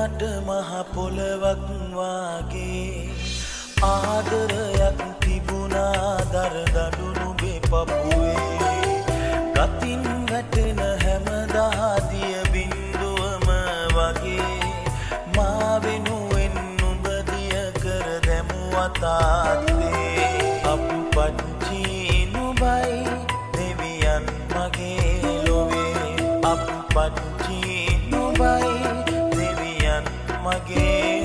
වුණට මහ පොළවක් වාගේ ආදරයක් තිබුණා දරදඬු නුඹේ පපුවේ ගතින් වැටෙන හැම දහදිය බින්දුවම වගේ මා වෙනුවෙන් නුඹ දිය කර දැමුවා තාත්තේ අපු පච්චී නුඹයි දෙවියන් මගේ ලොවේ අපු පච්චී නුඹයි දෙවියන් මගේ